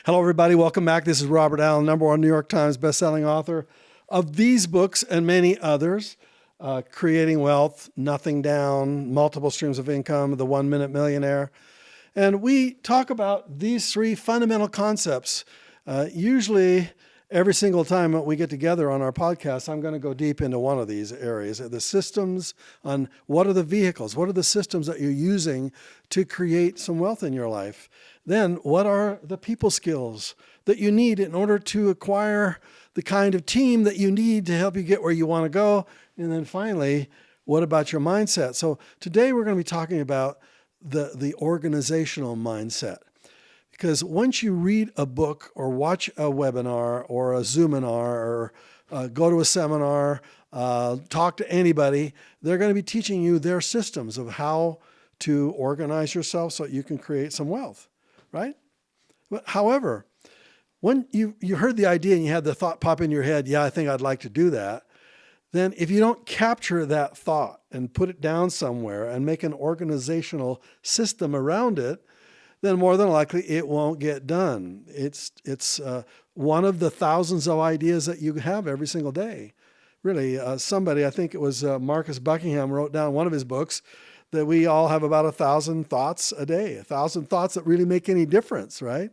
Hello, everybody. Welcome back. This is Robert Allen, #1 New York Times bestselling author of these books and many others. Creating Wealth, Nothing Down, Multiple Streams of Income, The 1 Minute Millionaire. And we talk about these three fundamental concepts. Usually, every single time that we get together on our podcast, I'm going to go deep into one of these areas. The systems on what are the vehicles, what are the systems that you're using to create some wealth in your life. Then, what are the people skills that you need in order to acquire the kind of team that you need to help you get where you want to go? And then finally, what about your mindset? So today we're going to be talking about the organizational mindset. Because once you read a book or watch a webinar or a Zoominar or go to a seminar, talk to anybody, they're going to be teaching you their systems of how to organize yourself so you can create some wealth, right? But however, when you heard the idea and you had the thought pop in your head, yeah, I think I'd like to do that, then if you don't capture that thought and put it down somewhere and make an organizational system around it, then more than likely it won't get done. It's one of the thousands of ideas that you have every single day. Really, somebody, I think it was Marcus Buckingham, wrote down in one of his books that we all have about 1,000 thoughts a day, 1,000 thoughts that really make any difference, right?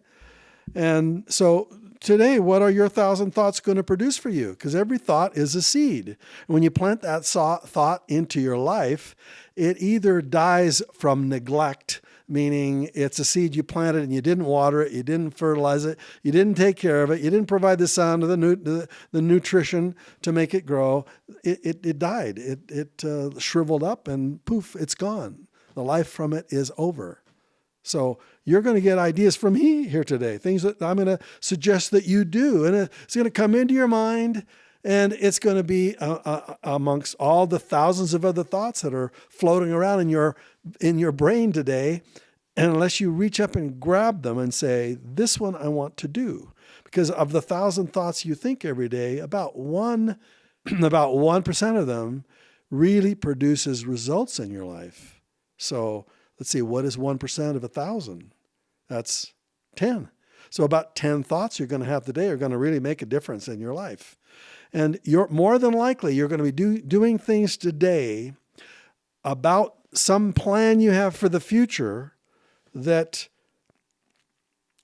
And so today, what are your 1,000 thoughts going to produce for you? Because every thought is a seed. And when you plant that thought into your life, it either dies from neglect, meaning it's a seed you planted and you didn't water it, you didn't fertilize it, you didn't take care of it, you didn't provide the sun or the nutrition to make it grow. It died. It shriveled up and poof, it's gone. The life from it is over. So you're going to get ideas from me here today, things that I'm going to suggest that you do. And it's going to come into your mind, and it's going to be amongst all the thousands of other thoughts that are floating around in your brain today. And unless you reach up and grab them and say, this one I want to do. Because of the 1,000 thoughts you think every day, about 1% of them really produces results in your life. So let's see, what is 1% of 1,000? That's 10. So about 10 thoughts you're going to have today are going to really make a difference in your life. And you're more than likely, you're going to be doing things today about some plan you have for the future that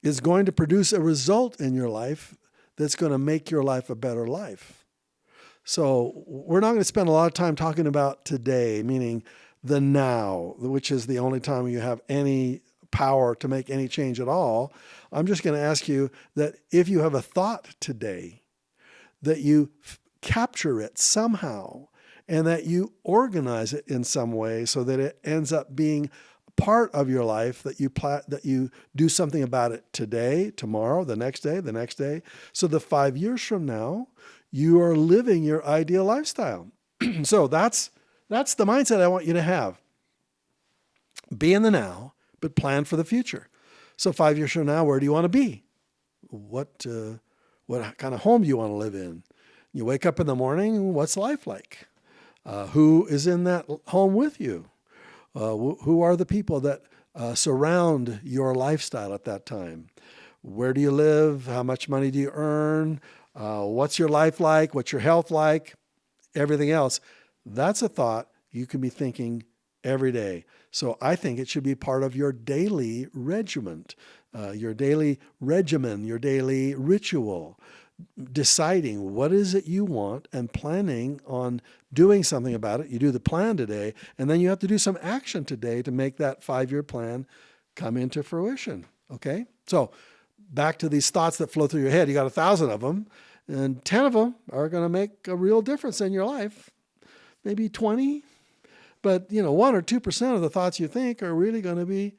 is going to produce a result in your life that's going to make your life a better life. So we're not going to spend a lot of time talking about today, meaning the now, which is the only time you have any power to make any change at all. I'm just going to ask you that if you have a thought today, that you capture it somehow and that you organize it in some way so that it ends up being part of your life, that you do something about it today, tomorrow, the next day. So that 5 years from now, you are living your ideal lifestyle. So that's the mindset I want you to have. Be in the now, but plan for the future. So 5 years from now, where do you want to be? What kind of home do you want to live in? You wake up in the morning, what's life like? Who is in that home with you? Who are the people that surround your lifestyle at that time? Where do you live? How much money do you earn? What's your life like? What's your health like? Everything else. That's a thought you can be thinking every day. So I think it should be part of your daily regiment, your daily ritual, deciding what is it you want and planning on doing something about it. You do the plan today, and then you have to do some action today to make that 5-year plan come into fruition. Okay? So back to these thoughts that flow through your head. You got 1,000 of them, and 10 of them are going to make a real difference in your life. Maybe 20, but 1 or 2% of the thoughts you think are really going to be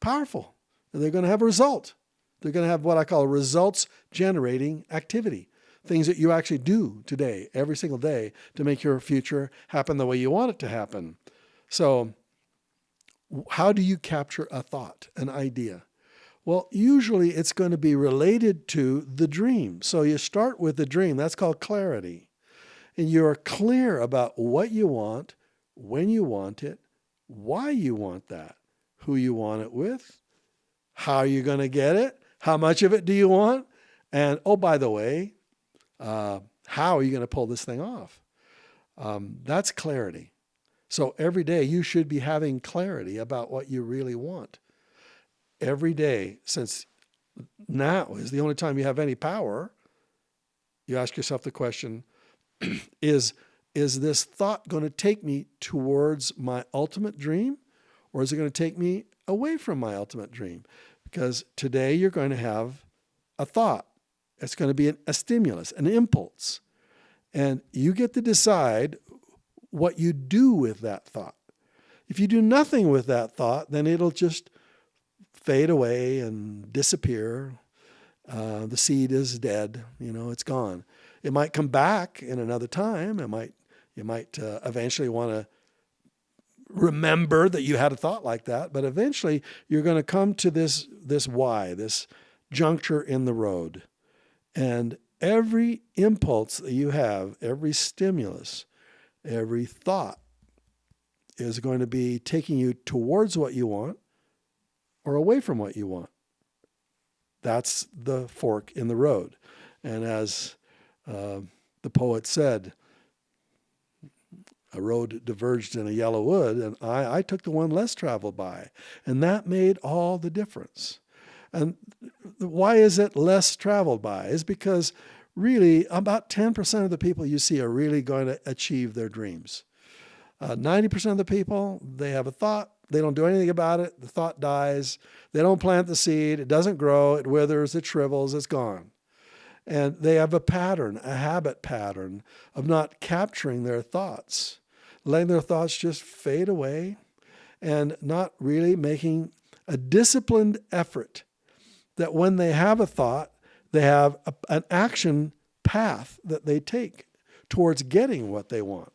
powerful. And they're going to have a result. They're going to have what I call results generating activity, things that you actually do today, every single day, to make your future happen the way you want it to happen. So how do you capture a thought, an idea? Well, usually it's going to be related to the dream. So you start with the dream. That's called clarity. And you're clear about what you want, when you want it, why you want that, who you want it with, how you're going to get it, How much of it do you want? And oh, by the way, how are you going to pull this thing off? That's clarity. So every day you should be having clarity about what you really want. Every day, since now is the only time you have any power, you ask yourself the question, is this thought going to take me towards my ultimate dream, or is it going to take me away from my ultimate dream? Because today you're going to have a thought. It's going to be a stimulus, an impulse. And you get to decide what you do with that thought. If you do nothing with that thought, then it'll just fade away and disappear. The seed is dead. It's gone. It might come back in another time. You might eventually want to remember that you had a thought like that, but eventually you're going to come to this why, this juncture in the road. And every impulse that you have, every stimulus, every thought is going to be taking you towards what you want or away from what you want. That's the fork in the road. And as the poet said, a road diverged in a yellow wood, and I took the one less traveled by. And that made all the difference. And why is it less traveled by? Is because really about 10% of the people you see are really going to achieve their dreams. 90% of the people, they have a thought, they don't do anything about it, the thought dies, they don't plant the seed, it doesn't grow, it withers, it shrivels, it's gone. And they have a pattern, a habit pattern of not capturing their thoughts, letting their thoughts just fade away and not really making a disciplined effort that when they have a thought, they have an action path that they take towards getting what they want.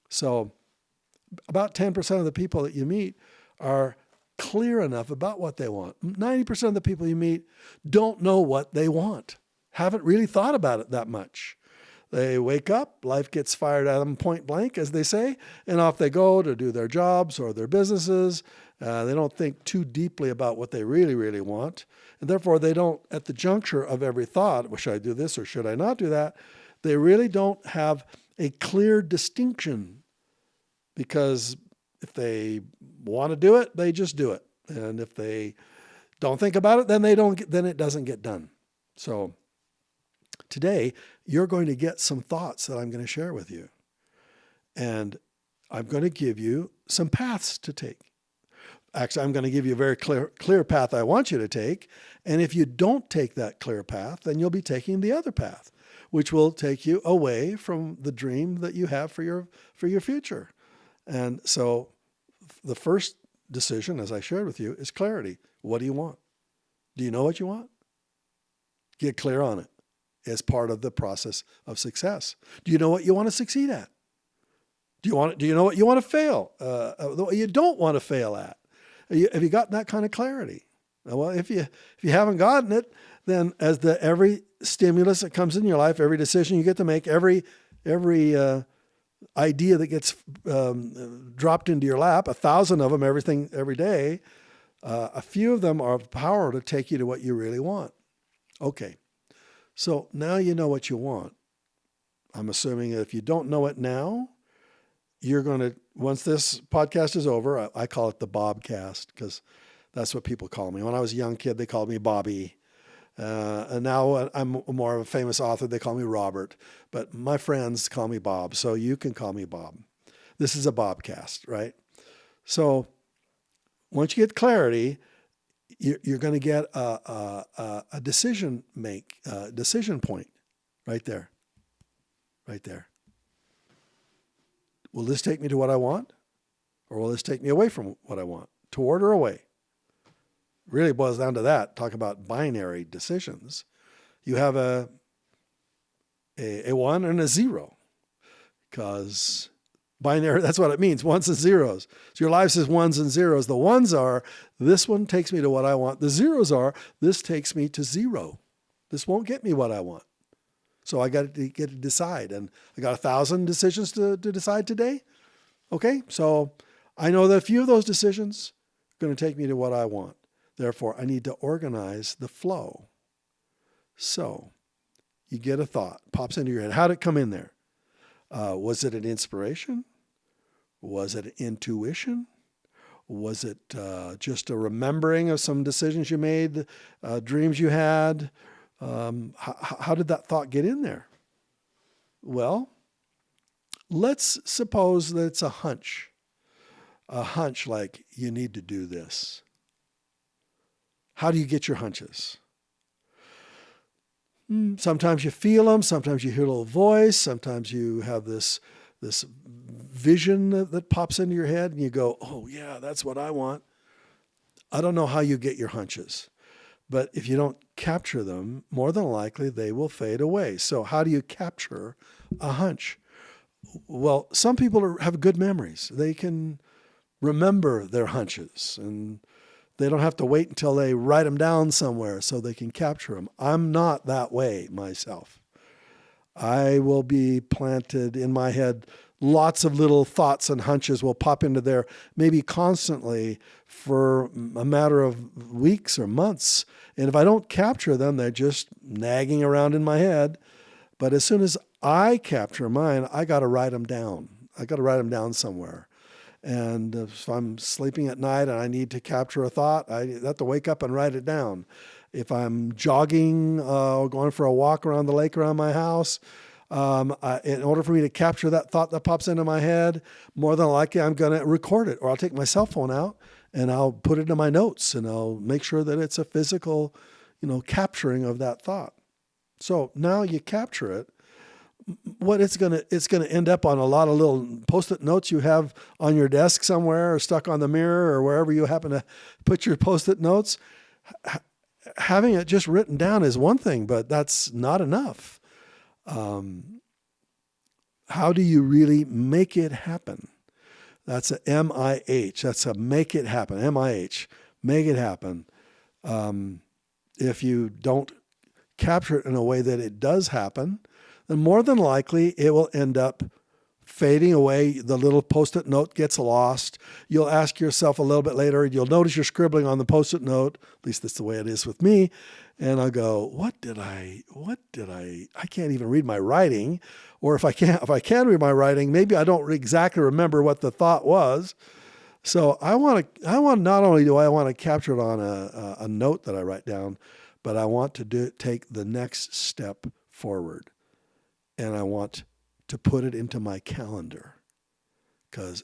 So about 10% of the people that you meet are clear enough about what they want. 90% of the people you meet don't know what they want, haven't really thought about it that much. They wake up, life gets fired at them point blank, as they say, and off they go to do their jobs or their businesses. They don't think too deeply about what they really, really want. And therefore, they don't, at the juncture of every thought, well, should I do this or should I not do that? They really don't have a clear distinction, because if they want to do it, they just do it. And if they don't think about it, then it doesn't get done. So today, you're going to get some thoughts that I'm going to share with you. And I'm going to give you some paths to take. Actually, I'm going to give you a very clear path I want you to take. And if you don't take that clear path, then you'll be taking the other path, which will take you away from the dream that you have for your future. And so the first decision, as I shared with you, is clarity. What do you want? Do you know what you want? Get clear on it as part of the process of success. Do you know what you want to succeed at? Do you know what you want to fail? What you don't want to fail at? Have you gotten that kind of clarity? Well, if you haven't gotten it, then as every stimulus that comes in your life, every decision you get to make, every idea that gets dropped into your lap, 1,000 of them, every day, a few of them are power to take you to what you really want. Okay, so now you know what you want. I'm assuming if you don't know it now, you're going to, once this podcast is over, I call it the Bobcast, because that's what people call me. When I was a young kid, they called me Bobby. And now I'm more of a famous author. They call me Robert. But my friends call me Bob, so you can call me Bob. This is a Bobcast, right? So once you get clarity, you're going to get a decision point right there. Right there. Will this take me to what I want? Or will this take me away from what I want? Toward or away? Really boils down to that. Talk about binary decisions. You have a 1 and a 0, because binary, that's what it means, ones and zeros. So your life is ones and zeros. The ones are, this one takes me to what I want. The zeros are, this takes me to 0. This won't get me what I want. So I got to get to decide. And I got 1,000 decisions to decide today. Okay, so I know that a few of those decisions are going to take me to what I want. Therefore, I need to organize the flow. So you get a thought, pops into your head. How did it come in there? Was it an inspiration? Was it an intuition? Was it just a remembering of some decisions you made, dreams you had? How did that thought get in there? Well, let's suppose that it's a hunch like you need to do this. How do you get your hunches? Sometimes you feel them. Sometimes you hear a little voice. Sometimes you have this vision that pops into your head and you go, oh yeah, that's what I want. I don't know how you get your hunches, but if you don't capture them, more than likely they will fade away. So how do you capture a hunch? Well, some people have good memories. They can remember their hunches and they don't have to wait until they write them down somewhere so they can capture them. I'm not that way myself. I will be planted in my head. Lots of little thoughts and hunches will pop into there, maybe constantly for a matter of weeks or months. And if I don't capture them, they're just nagging around in my head. But as soon as I capture mine, I got to write them down. I got to write them down somewhere. And if I'm sleeping at night and I need to capture a thought, I have to wake up and write it down. If I'm jogging or going for a walk around the lake around my house, in order for me to capture that thought that pops into my head, more than likely I'm going to record it, or I'll take my cell phone out and I'll put it in my notes and I'll make sure that it's a physical, capturing of that thought. So now you capture it. What it's gonna end up on a lot of little Post-it notes you have on your desk somewhere or stuck on the mirror or wherever you happen to put your Post-it notes. Having it just written down is one thing, but that's not enough. How do you really make it happen? That's a M-I-H. That's a make it happen. M-I-H. Make it happen. If you don't capture it in a way that it does happen, then more than likely it will end up fading away. The little Post-it note gets lost. You'll ask yourself a little bit later, you'll notice you're scribbling on the Post-it note, at least that's the way it is with me, and I'll go, what did I can't even read my writing, or if I can read my writing, maybe I don't exactly remember what the thought was. So I want not only do I want to capture it on a note that I write down, but I want to take the next step forward. And I want to put it into my calendar, because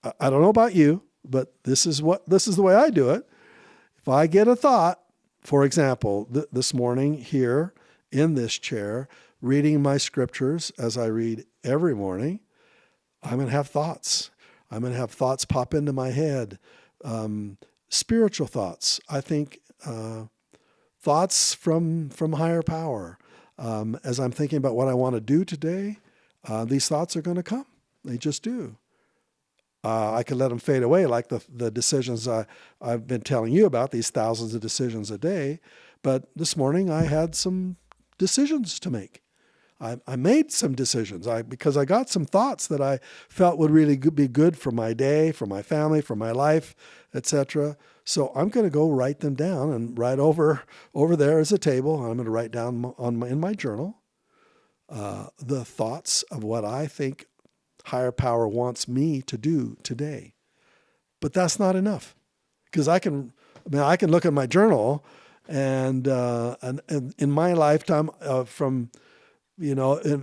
I don't know about you, but this is the way I do it. If I get a thought, for example, this morning here in this chair, reading my scriptures as I read every morning, I'm going to have thoughts. I'm going to have thoughts pop into my head, spiritual thoughts. I think thoughts from higher power. As I'm thinking about what I want to do today, these thoughts are going to come. They just do. I could let them fade away like the decisions I've been telling you about, these thousands of decisions a day. But this morning I had some decisions to make. I made some decisions because I got some thoughts that I felt would really be good for my day, for my family, for my life, etc. So I'm going to go write them down, and right over there is a table. I'm going to write down in my journal the thoughts of what I think higher power wants me to do today. But that's not enough, because I can look at my journal and in my lifetime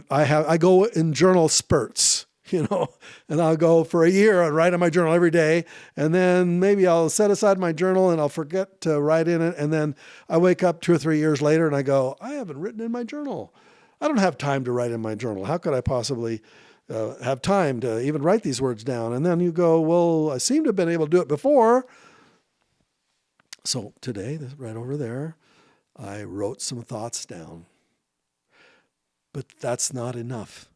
I go in journal spurts. And I'll go for a year and write in my journal every day. And then maybe I'll set aside my journal and I'll forget to write in it. And then I wake up 2 or 3 years later and I go, I haven't written in my journal. I don't have time to write in my journal. How could I possibly have time to even write these words down? And then you go, well, I seem to have been able to do it before. So today, right over there, I wrote some thoughts down. But that's not enough.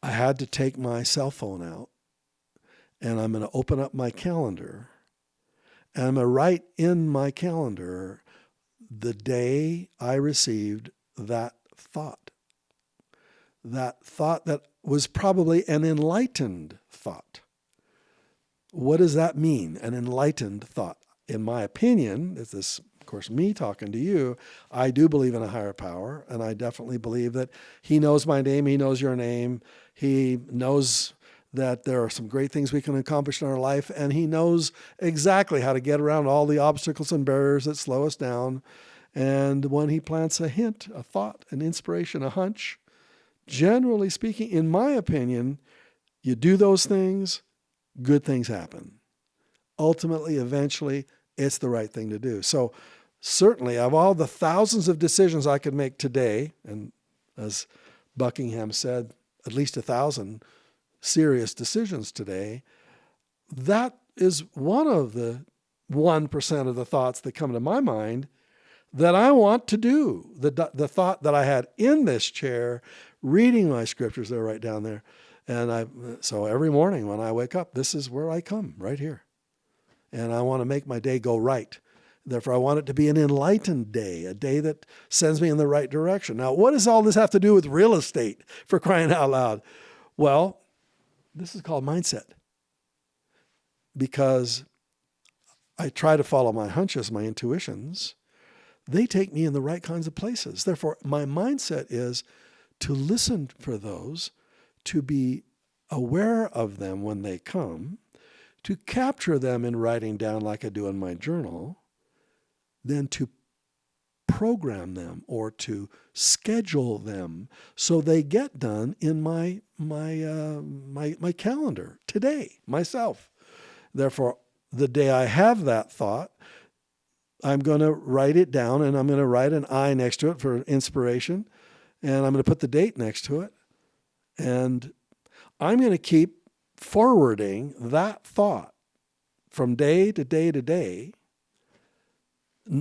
I had to take my cell phone out, and I'm going to open up my calendar, and I'm going to write in my calendar the day I received that thought that was probably an enlightened thought. What does that mean? An enlightened thought. In my opinion, this is, of course, me talking to you, I do believe in a higher power, and I definitely believe that he knows my name, he knows your name, he knows that there are some great things we can accomplish in our life, and he knows exactly how to get around all the obstacles and barriers that slow us down. And when he plants a hint, a thought, an inspiration, a hunch, generally speaking, in my opinion, you do those things, good things happen. Ultimately, eventually, it's the right thing to do. So certainly, of all the thousands of decisions I could make today, and as Buckingham said, at least 1,000 serious decisions today, that is one of the 1% of the thoughts that come to my mind that I want to do. The thought that I had in this chair, reading my scriptures, they're right down there. And so every morning when I wake up, this is where I come, right here. And I want to make my day go right. Therefore, I want it to be an enlightened day, a day that sends me in the right direction. Now, what does all this have to do with real estate, for crying out loud? Well, this is called mindset. Because I try to follow my hunches, my intuitions. They take me in the right kinds of places. Therefore, my mindset is to listen for those, to be aware of them when they come, to capture them in writing down like I do in my journal, then to program them or to schedule them so they get done in my calendar today, myself. Therefore, the day I have that thought, I'm going to write it down, and I'm going to write an I next to it for inspiration, and I'm going to put the date next to it, and I'm going to keep forwarding that thought from day to day to day.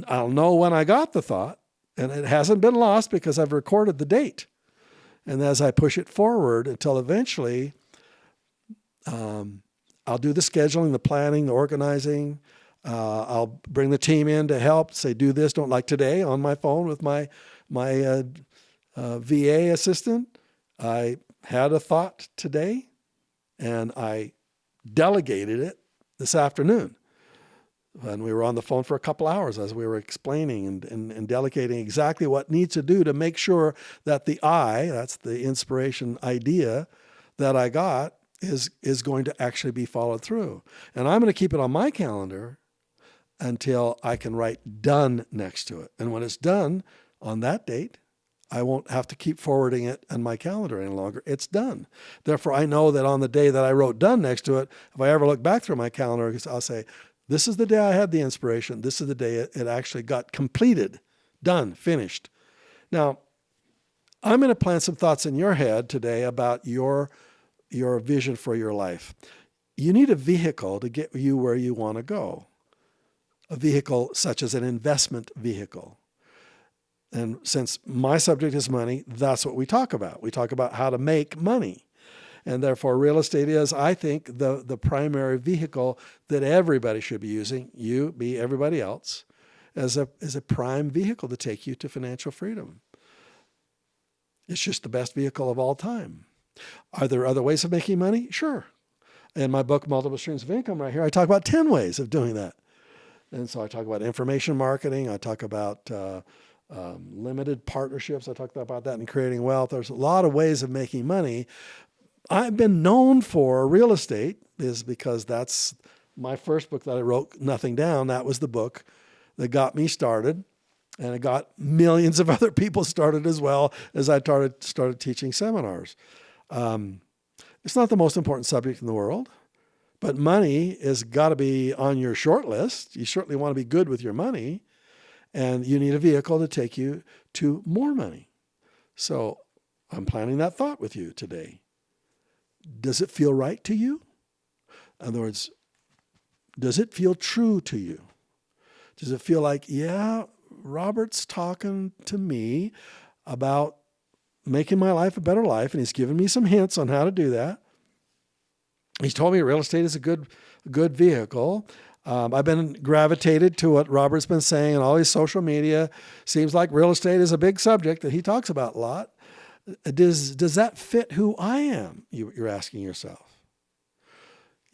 I'll know when I got the thought, and it hasn't been lost because I've recorded the date. And as I push it forward until eventually I'll do the scheduling, the planning, the organizing. I'll bring the team in to help, say, do this, don't, like today on my phone with my VA assistant. I had a thought today, and I delegated it this afternoon. And we were on the phone for a couple hours as we were explaining and delegating exactly what needs to do to make sure that the I, that's the inspiration idea that I got, is going to actually be followed through. And I'm going to keep it on my calendar until I can write done next to it. And when it's done on that date, I won't have to keep forwarding it on my calendar any longer. It's done. Therefore, I know that on the day that I wrote done next to it, if I ever look back through my calendar, I'll say, this is the day I had the inspiration. This is the day it actually got completed, done, finished. Now, I'm going to plant some thoughts in your head today about your vision for your life. You need a vehicle to get you where you want to go. A vehicle such as an investment vehicle. And since my subject is money, that's what we talk about. We talk about how to make money. And therefore, real estate is, I think, the primary vehicle that everybody should be using, you, me, everybody else, as a prime vehicle to take you to financial freedom. It's just the best vehicle of all time. Are there other ways of making money? Sure. In my book, Multiple Streams of Income, right here, I talk about 10 ways of doing that. And so I talk about information marketing. I talk about limited partnerships. I talk about that in Creating Wealth. There's a lot of ways of making money. I've been known for real estate is because that's my first book that I wrote, Nothing Down. That was the book that got me started. And it got millions of other people started as well as I started teaching seminars. It's not the most important subject in the world, but money has got to be on your short list. You certainly want to be good with your money, and you need a vehicle to take you to more money. So I'm planning that thought with you today. Does it feel right to you? In other words, does it feel true to you? Does it feel like, yeah, Robert's talking to me about making my life a better life, and he's given me some hints on how to do that. He's told me real estate is a good vehicle. I've been gravitated to what Robert's been saying on all his social media. Seems like real estate is a big subject that he talks about a lot. Does that fit who I am? You're asking yourself.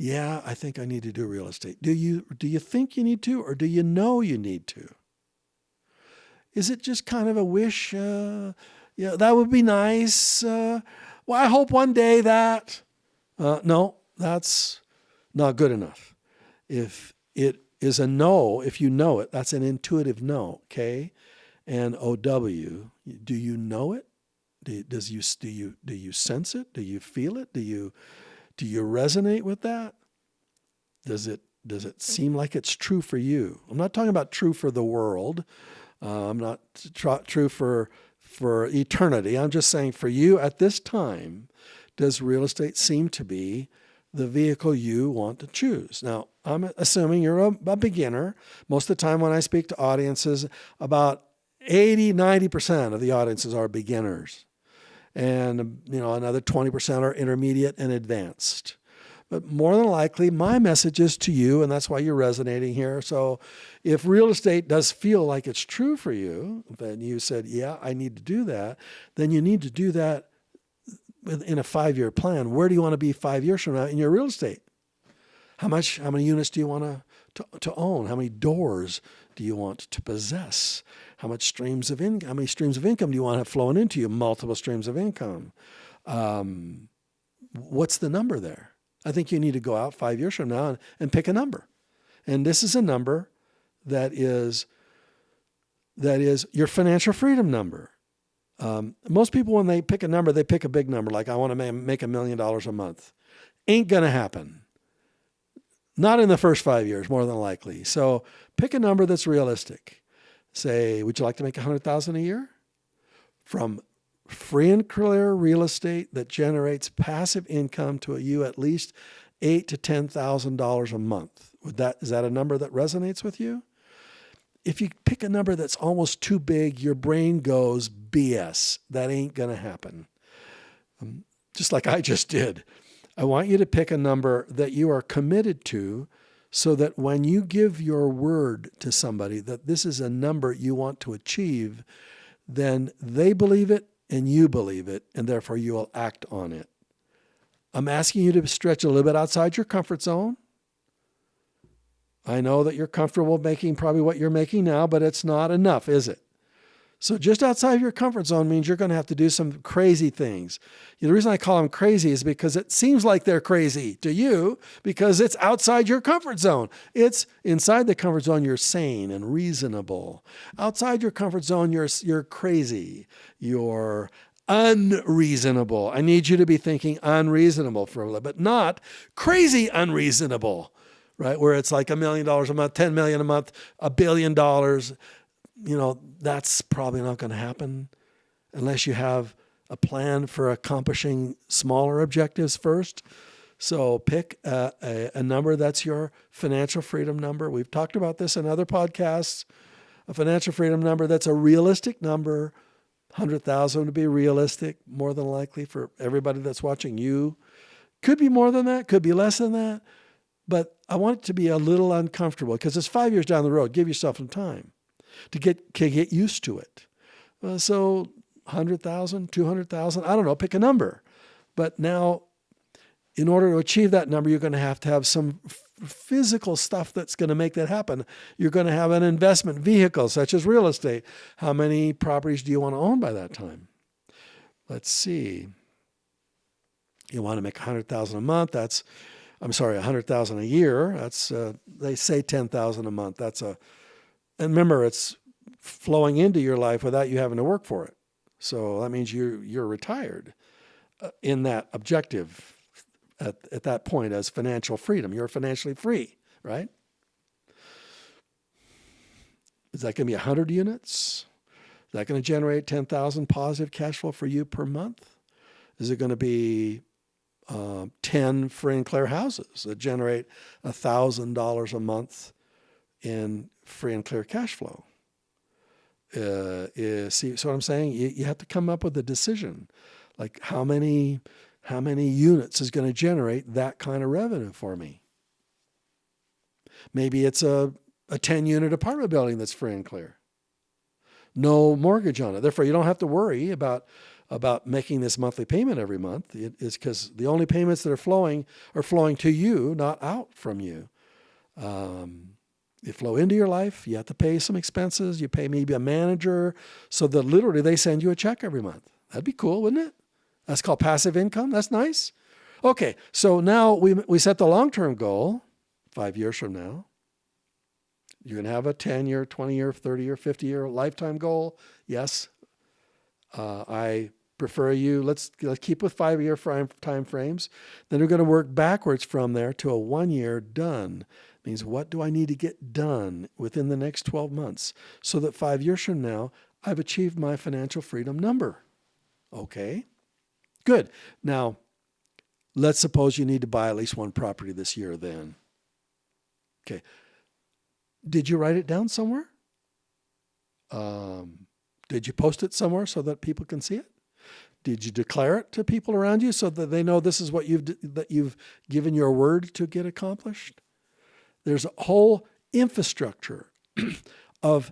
Yeah, I think I need to do real estate. Do you think you need to, or do you know you need to? Is it just kind of a wish? Yeah, that would be nice. Well, I hope one day that. No, that's not good enough. If it is a no, if you know it, that's an intuitive no. KNOW. Do you know it? Do you sense it? Do you feel it? Do you resonate with that? Does it seem like it's true for you? I'm not talking about true for the world. I'm not true for eternity. I'm just saying for you at this time, does real estate seem to be the vehicle you want to choose? Now, I'm assuming you're a beginner. Most of the time when I speak to audiences, about 80-90% of the audiences are beginners. And another 20% are intermediate and advanced. But more than likely, my message is to you, and that's why you're resonating here. So if real estate does feel like it's true for you, then you said, yeah, I need to do that, then you need to do that in a 5-year plan. Where do you want to be 5 years from now in your real estate? How many units do you want to own? How many doors do you want to possess? How many streams of income do you want to have flowing into you? Multiple streams of income. What's the number there? I think you need to go out 5 years from now and pick a number. And this is a number that is your financial freedom number. Most people, when they pick a number, they pick a big number, like I want to make $1 million a month. Ain't going to happen. Not in the first 5 years, more than likely. So pick a number that's realistic. Say, would you like to make $100,000 a year? From free and clear real estate that generates passive income to you at least $8,000 to $10,000 a month. Is that a number that resonates with you? If you pick a number that's almost too big, your brain goes BS. That ain't going to happen. Just like I just did. I want you to pick a number that you are committed to, so that when you give your word to somebody that this is a number you want to achieve, then they believe it and you believe it, and therefore you will act on it. I'm asking you to stretch a little bit outside your comfort zone. I know that you're comfortable making probably what you're making now, but it's not enough, is it? So just outside your comfort zone means you're going to have to do some crazy things. The reason I call them crazy is because it seems like they're crazy to you because it's outside your comfort zone. It's inside the comfort zone, you're sane and reasonable. Outside your comfort zone, you're crazy. You're unreasonable. I need you to be thinking unreasonable for a little bit, not crazy unreasonable, right? Where it's like $1 million a month, 10 million a month, $1 billion. That's probably not going to happen unless you have a plan for accomplishing smaller objectives first. So pick a number that's your financial freedom number. We've talked about this in other podcasts. A financial freedom number that's a realistic number. 100,000 to be realistic, more than likely for everybody that's watching you. Could be more than that, could be less than that. But I want it to be a little uncomfortable because it's 5 years down the road. Give yourself some time to get used to it. So 100,000, 200,000, I don't know, pick a number. But now, in order to achieve that number, you're going to have some physical stuff that's going to make that happen. You're going to have an investment vehicle, such as real estate. How many properties do you want to own by that time? Let's see. You want to make 100,000 a month. 100,000 a year. That's they say 10,000 a month. And remember, it's flowing into your life without you having to work for it. So that means you're retired in that objective at that point as financial freedom. You're financially free, right? Is that going to be 100 units? Is that going to generate 10,000 positive cash flow for you per month? Is it going to be 10 free and clear houses that generate $1,000 a month in free and clear cash flow? See what I'm saying? You have to come up with a decision, like how many units is going to generate that kind of revenue for me. Maybe it's a 10-unit apartment building that's free and clear, no mortgage on it. Therefore, you don't have to worry about about making this monthly payment every month. It is because the only payments that are flowing to you, not out from you. They flow into your life. You have to pay some expenses. You pay maybe a manager so that literally they send you a check every month. That'd be cool, wouldn't it? That's called passive income. That's nice. Okay, so now we set the long-term goal 5 years from now. You're going to have a 10-year, 20-year, 30-year, 50-year lifetime goal. Yes. I prefer you. Let's keep with 5-year time frames. Then we're going to work backwards from there to a 1-year done. Means what do I need to get done within the next 12 months so that 5 years from now, I've achieved my financial freedom number. Okay, good. Now, let's suppose you need to buy at least one property this year then. Okay. Did you write it down somewhere? Did you post it somewhere so that people can see it? Did you declare it to people around you so that they know this is what you've given your word to get accomplished? There's a whole infrastructure of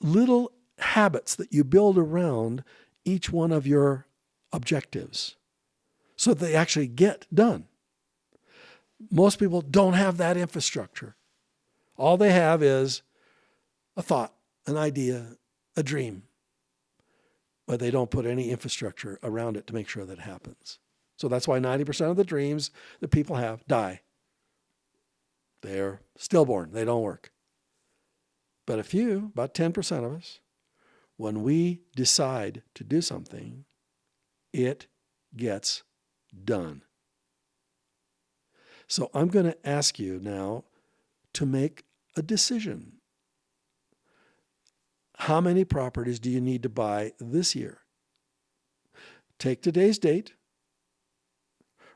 little habits that you build around each one of your objectives so that they actually get done. Most people don't have that infrastructure. All they have is a thought, an idea, a dream, but they don't put any infrastructure around it to make sure that it happens. So that's why 90% of the dreams that people have die. They're stillborn. They don't work. But a few, about 10% of us, when we decide to do something, it gets done. So I'm going to ask you now to make a decision. How many properties do you need to buy this year? Take today's date,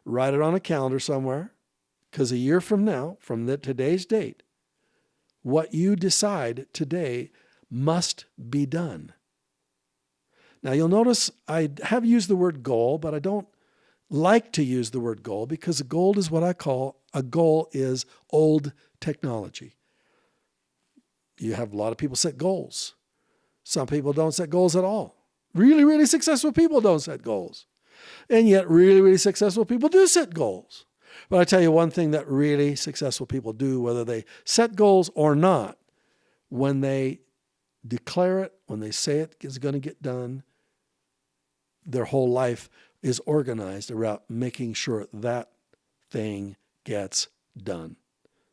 write it on a calendar somewhere, because a year from now, from today's date, what you decide today must be done. Now you'll notice I have used the word goal, but I don't like to use the word goal because a goal is what I call a goal is old technology. You have a lot of people set goals. Some people don't set goals at all. Really, really successful people don't set goals. And yet really, really successful people do set goals. But I tell you one thing that really successful people do, whether they set goals or not, when they declare it, when they say it is going to get done, their whole life is organized around making sure that thing gets done.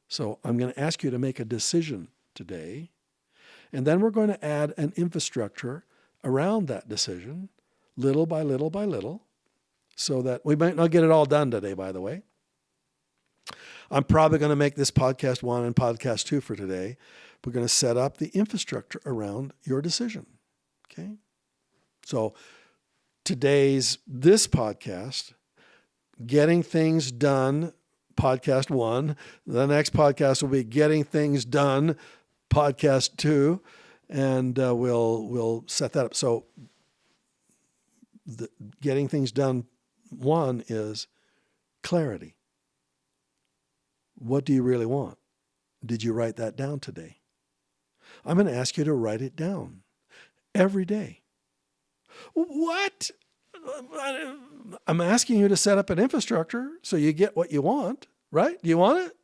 So I'm going to ask you to make a decision today, and then we're going to add an infrastructure around that decision, little by little by little, so that we might not get it all done today, by the way. I'm probably going to make this podcast 1 and podcast 2 for today. We're going to set up the infrastructure around your decision. Okay? So this podcast, Getting Things Done, podcast 1. The next podcast will be Getting Things Done, podcast 2. And we'll set that up. So the Getting Things Done 1 is clarity. What do you really want? Did you write that down today? I'm going to ask you to write it down every day. What? I'm asking you to set up an infrastructure so you get what you want, right? Do you want it?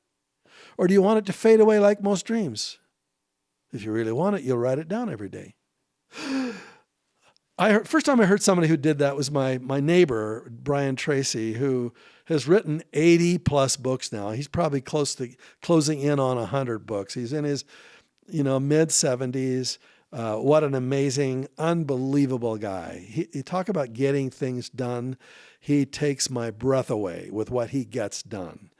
Or do you want it to fade away like most dreams? If you really want it, you'll write it down every day. First time I heard somebody who did that was my neighbor, Brian Tracy, who has written 80 plus books now. He's probably close to closing in on 100 books. He's in his, mid 70s. What an amazing, unbelievable guy. He talk about getting things done. He takes my breath away with what he gets done.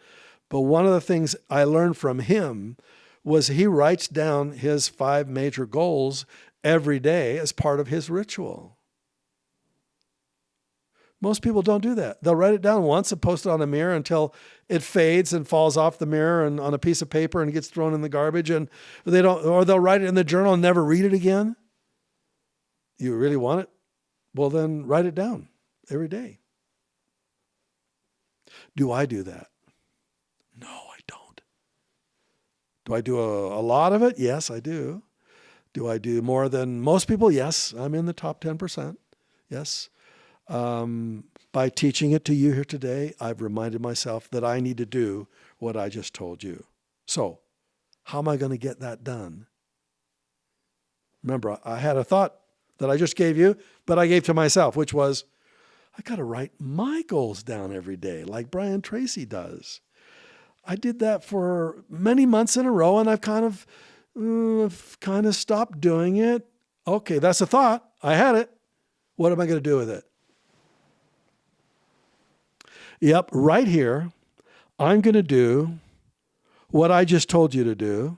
But one of the things I learned from him was he writes down his 5 major goals every day as part of his ritual. Most people don't do that. They'll write it down once and post it on a mirror until it fades and falls off the mirror and on a piece of paper and gets thrown in the garbage, and they'll write it in the journal and never read it again. You really want it? Well, then write it down every day. Do I do that? No, I don't. Do I do a lot of it? Yes, I do. Do I do more than most people? Yes, I'm in the top 10%. Yes. By teaching it to you here today, I've reminded myself that I need to do what I just told you. So, how am I going to get that done? Remember, I had a thought that I just gave you, but I gave to myself, which was, I got to write my goals down every day, like Brian Tracy does. I did that for many months in a row, and I've kind of stopped doing it. Okay, that's a thought. I had it. What am I going to do with it? Yep, right here, I'm going to do what I just told you to do,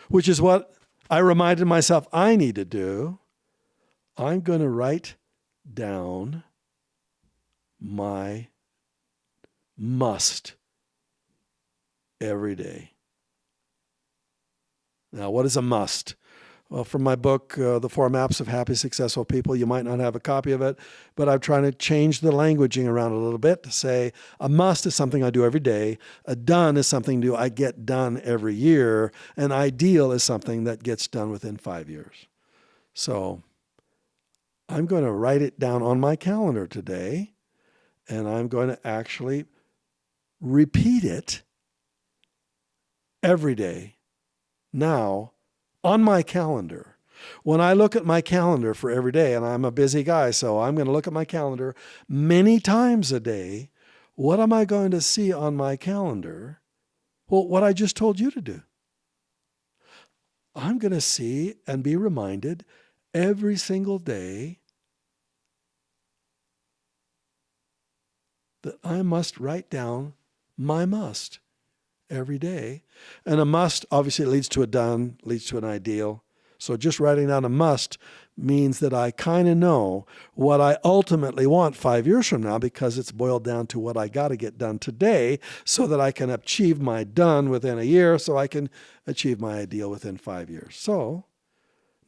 which is what I reminded myself I need to do. I'm going to write down my must every day. Now, what is a must? Well, from my book, The 4 Maps of Happy, Successful People, you might not have a copy of it, but I'm trying to change the languaging around a little bit to say a must is something I do every day. A done is something I get done every year. An ideal is something that gets done within 5 years. So I'm going to write it down on my calendar today, and I'm going to actually repeat it every day now on my calendar. When I look at my calendar for every day, and I'm a busy guy, so I'm going to look at my calendar many times a day, what am I going to see on my calendar? Well, what I just told you to do. I'm going to see and be reminded every single day that I must write down my must every day. And a must obviously leads to a done, leads to an ideal. So just writing down a must means that I kind of know what I ultimately want 5 years from now, because it's boiled down to what I got to get done today so that I can achieve my done within a year, so I can achieve my ideal within 5 years. So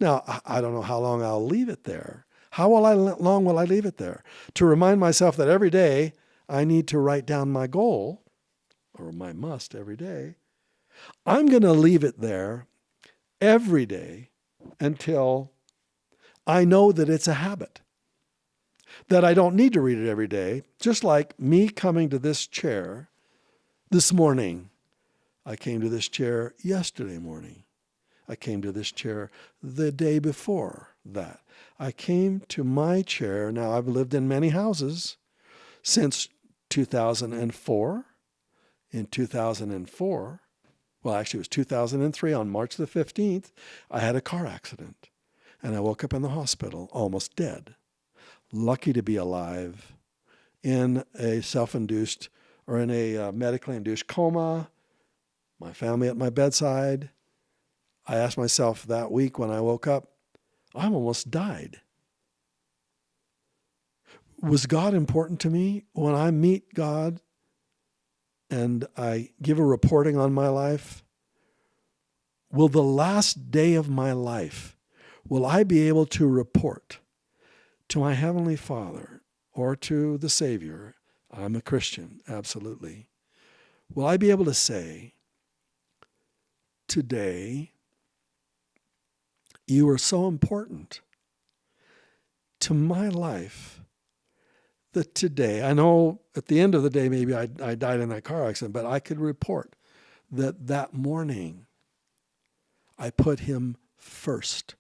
now I don't know how long I'll leave it there. Long will I leave it there? To remind myself that every day I need to write down my goal, or my must every day. I'm going to leave it there every day until I know that it's a habit, that I don't need to read it every day. Just like me coming to this chair this morning. I came to this chair yesterday morning. I came to this chair the day before that. I came to my chair. Now, I've lived in many houses since 2004. In 2004, well, actually it was 2003, on March the 15th, I had a car accident. And I woke up in the hospital, almost dead. Lucky to be alive, in a self-induced, or in a medically induced coma. My family at my bedside. I asked myself that week when I woke up, I almost died. Was God important to me? When I meet God and I give a reporting on my life, will the last day of my life, will I be able to report to my Heavenly Father or to the Savior? I'm a Christian, absolutely. Will I be able to say, today, you are so important to my life that today, I know at the end of the day, maybe I died in that car accident, but I could report that that morning I put him first.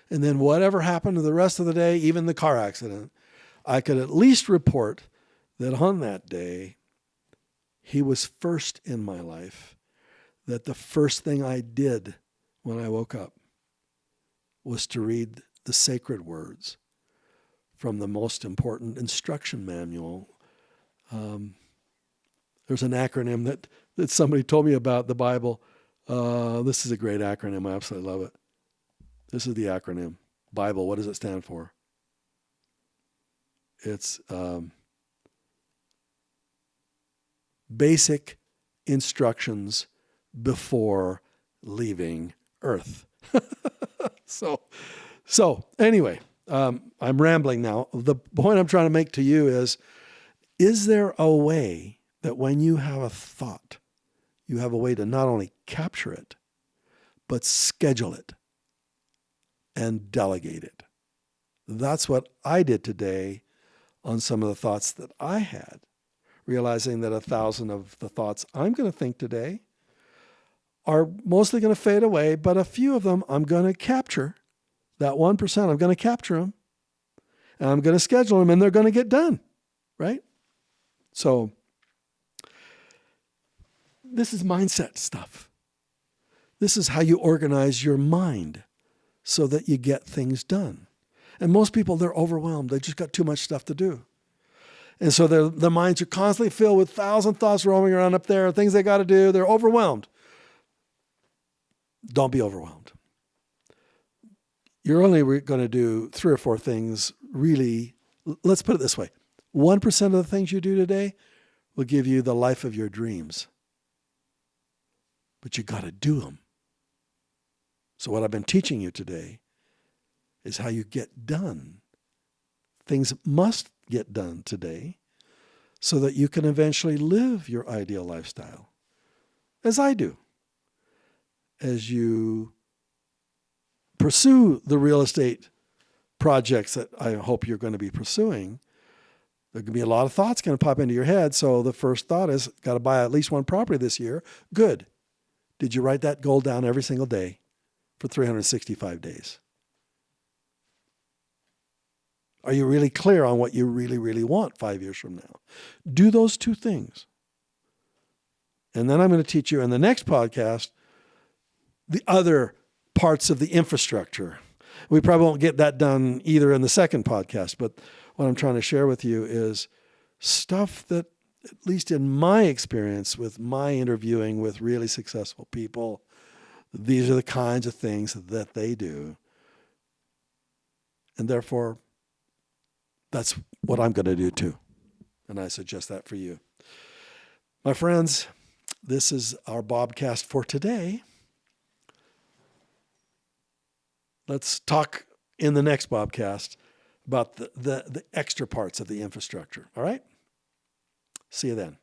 And then whatever happened to the rest of the day, even the car accident, I could at least report that on that day, he was first in my life, that the first thing I did when I woke up was to read the sacred words from the most important instruction manual. There's an acronym that somebody told me about the Bible. This is a great acronym. I absolutely love it. This is the acronym. Bible, what does it stand for? It's basic instructions before leaving Earth. So anyway, I'm rambling now. The point I'm trying to make to you is there a way that when you have a thought, you have a way to not only capture it, but schedule it and delegate it? That's what I did today on some of the thoughts that I had, realizing that 1,000 of the thoughts I'm going to think today are mostly going to fade away, but a few of them I'm going to capture. That 1%, I'm going to capture them, and I'm going to schedule them, and they're going to get done, right? So this is mindset stuff. This is how you organize your mind so that you get things done. And most people, they're overwhelmed. They just got too much stuff to do. And so their minds are constantly filled with 1,000 thoughts roaming around up there, things they got to do. They're overwhelmed. Don't be overwhelmed. You're only going to do 3 or 4 things really. Let's put it this way. 1% of the things you do today will give you the life of your dreams. But you got to do them. So what I've been teaching you today is how you get done. Things must get done today so that you can eventually live your ideal lifestyle, as I do. As you pursue the real estate projects that I hope you're going to be pursuing, there can be a lot of thoughts going to pop into your head. So the first thought is, got to buy at least one property this year. Good. Did you write that goal down every single day for 365 days? Are you really clear on what you really, really want 5 years from now? Do those 2 things. And then I'm going to teach you in the next podcast the other parts of the infrastructure. We probably won't get that done either in the second podcast, but what I'm trying to share with you is stuff that, at least in my experience with my interviewing with really successful people, these are the kinds of things that they do. And therefore, that's what I'm going to do too. And I suggest that for you. My friends, this is our Bobcast for today. Let's talk in the next Bobcast about the extra parts of the infrastructure. All right? See you then.